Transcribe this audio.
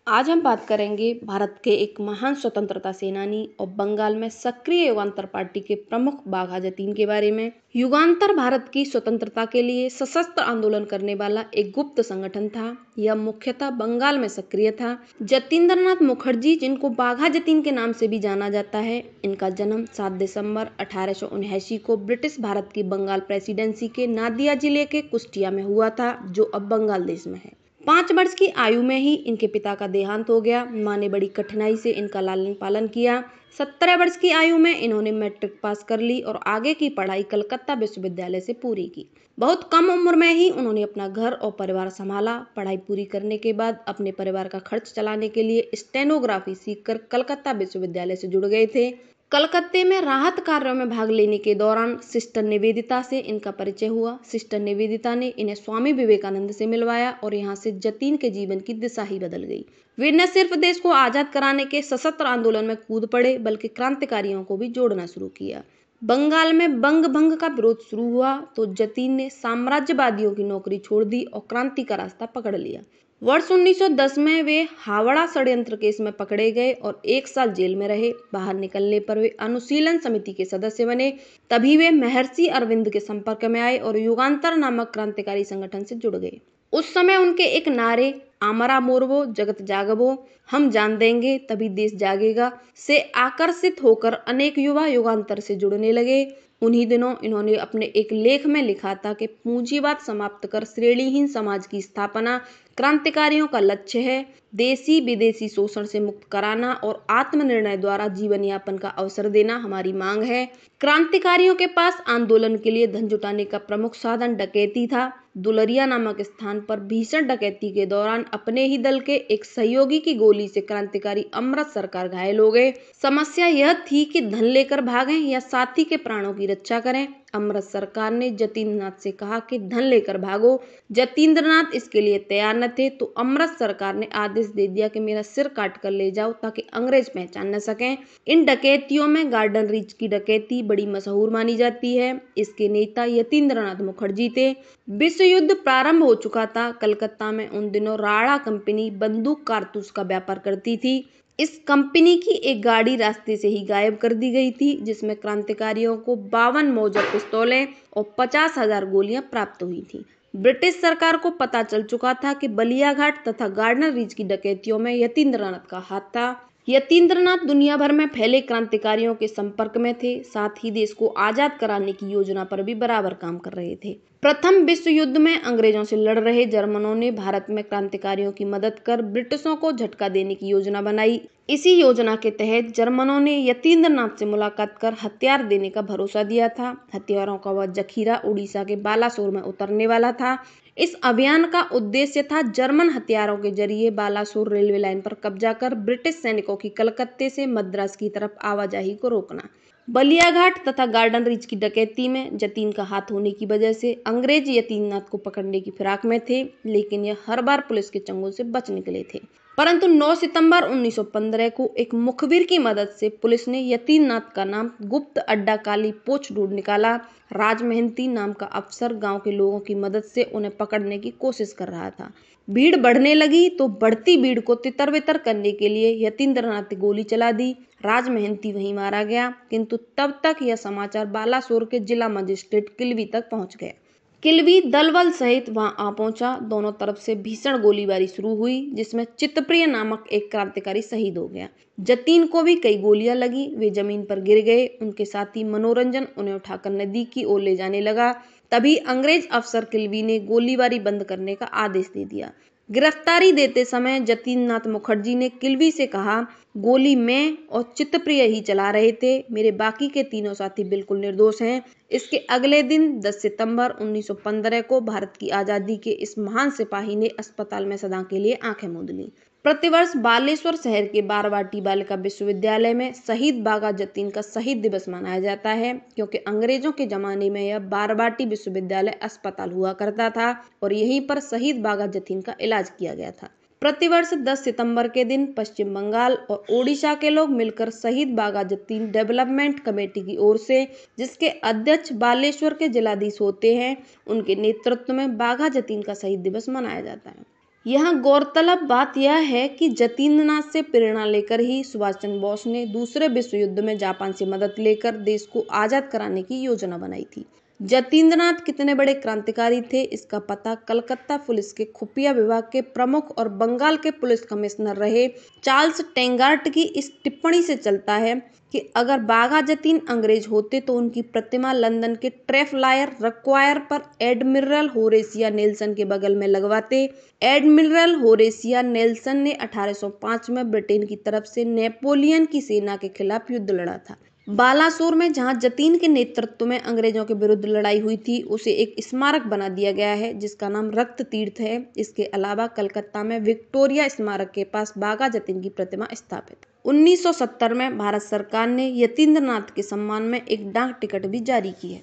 आज हम बात करेंगे भारत के एक महान स्वतंत्रता सेनानी और बंगाल में सक्रिय युगांतर पार्टी के प्रमुख बाघा जतीन के बारे में। युगांतर भारत की स्वतंत्रता के लिए सशस्त्र आंदोलन करने वाला एक गुप्त संगठन था। यह मुख्यतः बंगाल में सक्रिय था। जतींद्रनाथ मुखर्जी, जिनको बाघा जतीन के नाम से भी जाना जाता है, इनका जन्म 7 दिसंबर 1879 को ब्रिटिश भारत की बंगाल प्रेसिडेंसी के नादिया जिले के कुष्टिया में हुआ था, जो अब बंगाल देश में है। 5 वर्ष की आयु में ही इनके पिता का देहांत हो गया। मां ने बड़ी कठिनाई से इनका लालन पालन किया। 17 वर्ष की आयु में इन्होंने मैट्रिक पास कर ली और आगे की पढ़ाई कलकत्ता विश्वविद्यालय से पूरी की। बहुत कम उम्र में ही उन्होंने अपना घर और परिवार संभाला। पढ़ाई पूरी करने के बाद अपने परिवार का खर्च चलाने के लिए स्टेनोग्राफी सीखकर कलकत्ता विश्वविद्यालय से जुड़ गए थे। कलकत्ते में राहत कार्यों में भाग लेने के दौरान सिस्टर निवेदिता से इनका परिचय हुआ। सिस्टर निवेदिता ने इन्हें स्वामी विवेकानंद से मिलवाया और यहाँ से जतीन के जीवन की दिशा ही बदल गई। वे न सिर्फ देश को आजाद कराने के सशस्त्र आंदोलन में कूद पड़े, बल्कि क्रांतिकारियों को भी जोड़ना शुरू किया। बंगाल में बंग भंग का विरोध शुरू हुआ तो जतीन ने साम्राज्यवादियों की नौकरी छोड़ दी और क्रांति का रास्ता पकड़ लिया। वर्ष 1910 में वे हावड़ा षड्यंत्र केस में पकड़े गए और 1 साल जेल में रहे। बाहर निकलने पर वे अनुशीलन समिति के सदस्य बने। तभी वे महर्षि अरविंद के संपर्क में आए और युगांतर नामक क्रांतिकारी संगठन से जुड़ गए। उस समय उनके एक नारे आमरा मोरवो जगत जागबो, हम जान देंगे तभी देश जागेगा से आकर्षित होकर अनेक युवा युगांतर से जुड़ने लगे। उन्हीं दिनों इन्होंने अपने एक लेख में लिखा था कि पूंजीवाद समाप्त कर श्रेणीहीन समाज की स्थापना क्रांतिकारियों का लक्ष्य है। देशी विदेशी शोषण से मुक्त कराना और आत्मनिर्णय द्वारा जीवन यापन का अवसर देना हमारी मांग है। क्रांतिकारियों के पास आंदोलन के लिए धन जुटाने का प्रमुख साधन डकैती था। दुलरिया नामक स्थान पर भीषण डकैती के दौरान अपने ही दल के एक सहयोगी की गोली से क्रांतिकारी अमृत सरकार घायल हो गए। समस्या यह थी कि धन लेकर भागें या साथी के प्राणों की रक्षा करें। अमृत सरकार ने जतींद्रनाथ से कहा कि धन लेकर भागो। जतींद्रनाथ इसके लिए तैयार न थे तो अमृत सरकार ने आदेश दे दिया कि मेरा सिर काट कर ले जाओ ताकि अंग्रेज पहचान न सकें। इन डकैतियों में गार्डन रीच की डकैती बड़ी मशहूर मानी जाती है। इसके नेता यतींद्रनाथ मुखर्जी थे। विश्व युद्ध प्रारंभ हो चुका था। कलकत्ता में उन दिनों राणा कंपनी बंदूक कारतूस का व्यापार करती थी। इस कंपनी की एक गाड़ी रास्ते से ही गायब कर दी गई थी, जिसमें क्रांतिकारियों को 52 मौजर पिस्तौलें और 50,000 गोलियां प्राप्त हुई थी। ब्रिटिश सरकार को पता चल चुका था कि बलिया घाट तथा गार्डन रीच की डकैतियों में यतींद्रनाथ का हाथ था। यतींद्रनाथ दुनिया भर में फैले क्रांतिकारियों के संपर्क में थे, साथ ही देश को आजाद कराने की योजना पर भी बराबर काम कर रहे थे। प्रथम विश्व युद्ध में अंग्रेजों से लड़ रहे जर्मनों ने भारत में क्रांतिकारियों की मदद कर ब्रिटिशों को झटका देने की योजना बनाई। इसी योजना के तहत जर्मनों ने यतींद्रनाथ से मुलाकात कर हथियार देने का भरोसा दिया था। हथियारों का वह जखीरा उड़ीसा के बालासोर में उतरने वाला था। इस अभियान का उद्देश्य था जर्मन हथियारों के जरिए बालासोर रेलवे लाइन पर कब्जा कर ब्रिटिश सैनिकों की कलकत्ते से मद्रास की तरफ आवाजाही को रोकना। बलिया घाट तथा गार्डन रीच की डकैती में जतीन का हाथ होने की वजह से अंग्रेज यतींद्रनाथ को पकड़ने की फिराक में थे, लेकिन यह हर बार पुलिस के चंगुल से बच निकले थे। परंतु 9 सितंबर 1915 को एक मुखबिर की मदद से पुलिस ने यतींद्रनाथ का नाम गुप्त अड्डा काली पोछ ढूंढ निकाला। राज मेहंती नाम का अफसर गांव के लोगों की मदद से उन्हें पकड़ने की कोशिश कर रहा था। भीड़ बढ़ने लगी तो बढ़ती भीड़ को तितर बितर करने के लिए यतींद्रनाथ ने गोली चला दी। राज मेहंती वहीं मारा गया, किंतु तब तक यह समाचार बालासोर के जिला मजिस्ट्रेट किल्वी तक पहुंच गया। किल्वी दल बल सहित वहां आ पहुंचा। दोनों तरफ से भीषण गोलीबारी शुरू हुई, जिसमें चित्तप्रिय नामक एक क्रांतिकारी शहीद हो गया। जतीन को भी कई गोलियां लगी। वे जमीन पर गिर गए। उनके साथी मनोरंजन उन्हें उठाकर नदी की ओर ले जाने लगा। तभी अंग्रेज अफसर किल्वी ने गोलीबारी बंद करने का आदेश दे दिया। गिरफ्तारी देते समय जतींद्रनाथ मुखर्जी ने किल्वी से कहा, गोली मैं और चित्तप्रिय ही चला रहे थे, मेरे बाकी के तीनों साथी बिल्कुल निर्दोष हैं। इसके अगले दिन 10 सितंबर 1915 को भारत की आजादी के इस महान सिपाही ने अस्पताल में सदा के लिए आंखें मूंद ली। प्रतिवर्ष बालेश्वर शहर के बारवाटी बालिका विश्वविद्यालय में शहीद बाघा जतीन का शहीद दिवस मनाया जाता है, क्योंकि अंग्रेजों के जमाने में यह बारवाटी विश्वविद्यालय अस्पताल हुआ करता था और यहीं पर शहीद बाघा जतीन का इलाज किया गया था। प्रतिवर्ष 10 सितंबर के दिन पश्चिम बंगाल और ओडिशा के लोग मिलकर शहीद बाघा जतीन डेवलपमेंट कमेटी की ओर से, जिसके अध्यक्ष बालेश्वर के जिलाधीश होते हैं, उनके नेतृत्व में बाघा जतीन का शहीद दिवस मनाया जाता है। यहाँ गौरतलब बात यह है कि जतींद्रनाथ से प्रेरणा लेकर ही सुभाष चंद्र बोस ने दूसरे विश्व युद्ध में जापान से मदद लेकर देश को आजाद कराने की योजना बनाई थी। जतींद्रनाथ कितने बड़े क्रांतिकारी थे, इसका पता कलकत्ता पुलिस के खुफिया विभाग के प्रमुख और बंगाल के पुलिस कमिश्नर रहे चार्ल्स टेंगार्ट की इस टिप्पणी से चलता है कि अगर बाघा जतीन अंग्रेज होते तो उनकी प्रतिमा लंदन के ट्रेफलायर रक्वायर पर एडमिरल होरेसिया नेल्सन के बगल में लगवाते। एडमिरल होरेसिया नेल्सन ने 1805 में ब्रिटेन की तरफ से नेपोलियन की सेना के खिलाफ युद्ध लड़ा था। बालासोर में जहां जतीन के नेतृत्व में अंग्रेजों के विरुद्ध लड़ाई हुई थी, उसे एक स्मारक बना दिया गया है जिसका नाम रक्त तीर्थ है। इसके अलावा कलकत्ता में विक्टोरिया स्मारक के पास बाघा जतीन की प्रतिमा स्थापित। 1970 में भारत सरकार ने यतीन्द्रनाथ के सम्मान में एक डाक टिकट भी जारी की है।